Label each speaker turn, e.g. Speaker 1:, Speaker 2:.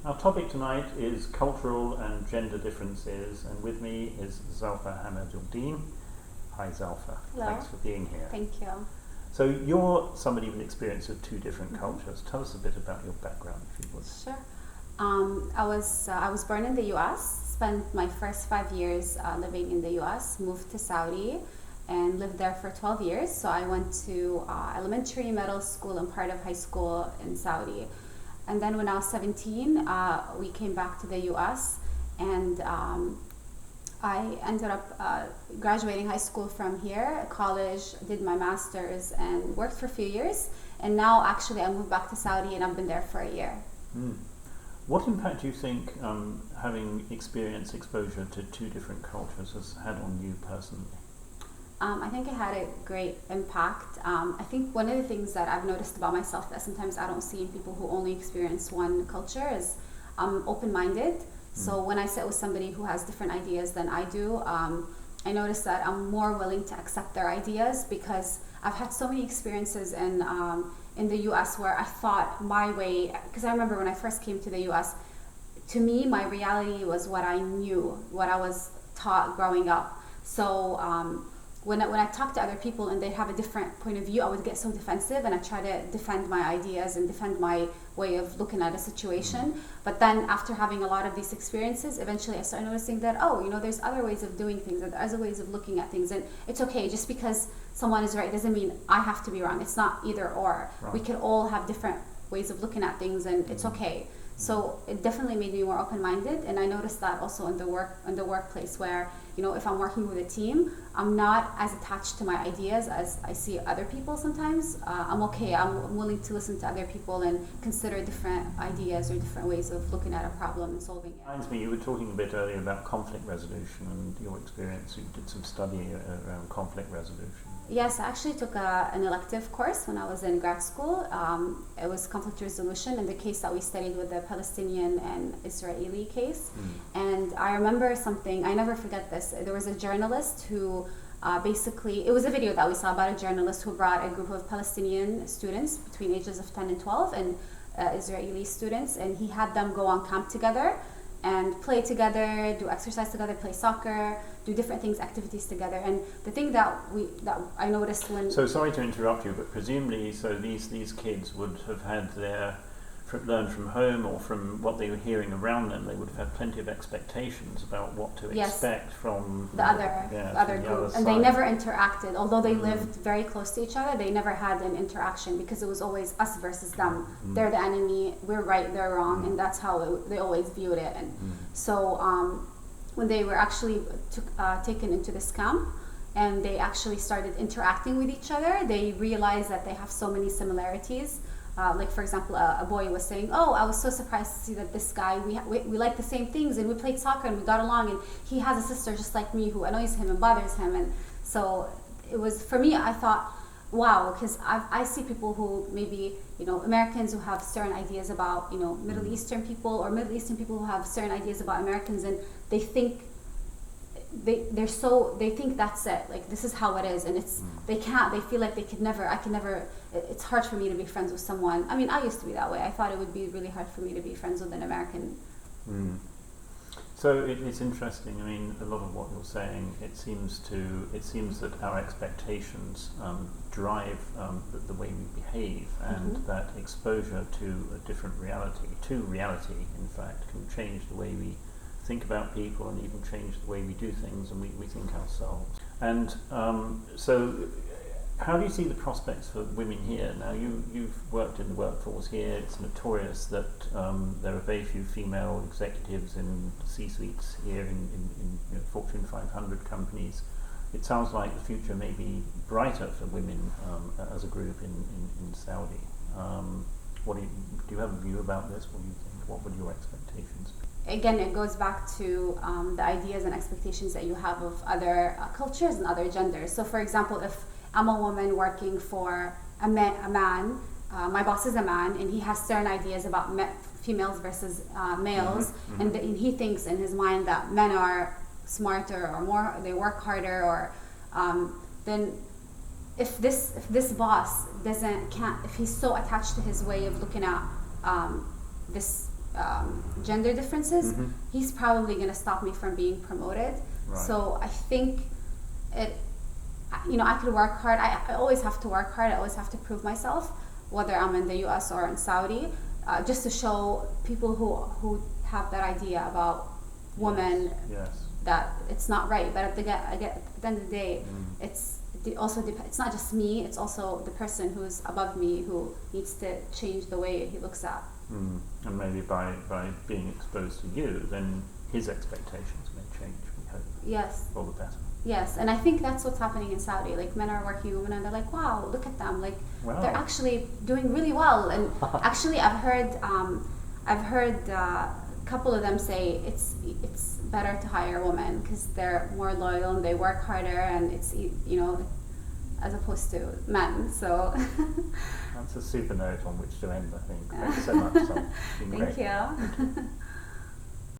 Speaker 1: Our topic tonight is cultural and gender differences, and with me is Zalfa Selected. Hi Zalfa,
Speaker 2: Hello.
Speaker 1: Thanks for being here.
Speaker 2: Thank you.
Speaker 1: So you're somebody with experience of two different cultures. Tell us a bit about your background, if you would.
Speaker 2: Sure. I was born in the U.S., spent my first 5 years living in the U.S., moved to Saudi, and lived there for 12 years. So I went to elementary, middle school, and part of high school in Saudi. And then when I was 17, we came back to the U.S., and I ended up graduating high school from here, college, did my master's, and worked for a few years. And now, actually, I moved back to Saudi, and I've been there for a year.
Speaker 1: Mm. What impact do you think having exposure to two different cultures has had on you personally?
Speaker 2: I think it had a great impact. I think one of the things that I've noticed about myself that sometimes I don't see in people who only experience one culture is I'm open-minded. So when I sit with somebody who has different ideas than I do, I notice that I'm more willing to accept their ideas because I've had so many experiences in the U.S. where I thought my way, because I remember when I first came to the U.S., to me, my reality was what I knew, what I was taught growing up. So when I talk to other people and they have a different point of view, I would get so defensive and I try to defend my ideas and defend my way of looking at a situation. But then after having a lot of these experiences, eventually I started noticing that, there's other ways of doing things, there's other ways of looking at things, and it's okay. Just because someone is right doesn't mean I have to be wrong. It's not either or. Right. We can all have different ways of looking at things, and it's okay. So it definitely made me more open-minded, and I noticed that also in the workplace where, if I'm working with a team, I'm not as attached to my ideas as I see other people sometimes. I'm okay. I'm willing to listen to other people and consider different ideas or different ways of looking at a problem and solving it.
Speaker 1: Reminds me, you were talking a bit earlier about conflict resolution and your experience. You did some study around conflict resolution.
Speaker 2: Yes, I actually took an elective course when I was in grad school. It was conflict resolution, in the case that we studied with the Palestinian and Israeli case. And I remember something, I never forget this. There was a journalist who it was a video that we saw about a journalist who brought a group of Palestinian students between ages of 10 and 12 and Israeli students, and he had them go on camp together and play together, do exercise together, play soccer, do different things, activities together. And the thing that I noticed when...
Speaker 1: So sorry to interrupt you, but presumably, so these kids would have had learned from home or from what they were hearing around them. They would have had plenty of expectations about what to expect from
Speaker 2: the other group. And they never interacted. Although they lived very close to each other, they never had an interaction because it was always us versus them. They're the enemy, we're right, they're wrong, and that's how they always viewed it. And so when they were actually taken into this camp and they actually started interacting with each other, they realized that they have so many similarities. Like, for example, a boy was saying, I was so surprised to see that this guy, we like the same things, and we played soccer and we got along, and he has a sister just like me who annoys him and bothers him. And so it was, for me, I thought, wow, because I see people who maybe, Americans who have certain ideas about, Middle Eastern people, or Middle Eastern people who have certain ideas about Americans, and they think they think that's it, like this is how it is, and they feel like it's hard for me to be friends with someone. I mean, I used to be that way. I thought it would be really hard for me to be friends with an American.
Speaker 1: So it's interesting. I mean, a lot of what you're saying, it seems that our expectations drive the way we behave, and that exposure to a different reality, in fact, can change the way we think about people and even change the way we do things and we think ourselves. And so how do you see the prospects for women here? Now, you've worked in the workforce here. It's notorious that there are very few female executives in C-suites here in Fortune 500 companies. It sounds like the future may be brighter for women as a group in Saudi. Do you have a view about this? What do you think? What would your expectations be?
Speaker 2: Again, it goes back to the ideas and expectations that you have of other cultures and other genders. So, for example, if I'm a woman working for a man, my boss is a man, and he has certain ideas about females versus males, and he thinks in his mind that men are smarter or more, they work harder, or then if this boss if he's so attached to his way of looking at this gender differences,
Speaker 1: Mhm.
Speaker 2: he's probably going to stop me from being promoted.
Speaker 1: Right.
Speaker 2: So I think I could work hard. I always have to work hard. I always have to prove myself, whether I'm in the U.S. or in Saudi, just to show people who have that idea about women
Speaker 1: Yes.
Speaker 2: that it's not right. But at the end of the day, it's not just me. It's also the person who's above me who needs to change the way he looks at.
Speaker 1: And maybe by being exposed to you, then his expectations may change, we hope.
Speaker 2: Yes.
Speaker 1: For the better.
Speaker 2: Yes, and I think that's what's happening in Saudi. Like, men are working women, and they're like, "Wow, look at them! Like,
Speaker 1: Wow.
Speaker 2: they're actually doing really well." And actually, I've heard a couple of them say it's better to hire women because they're more loyal and they work harder, and it's as opposed to men. So
Speaker 1: that's a super note on which to end, I think. Thanks so much, Sam. It's been
Speaker 2: Thank
Speaker 1: great.
Speaker 2: you.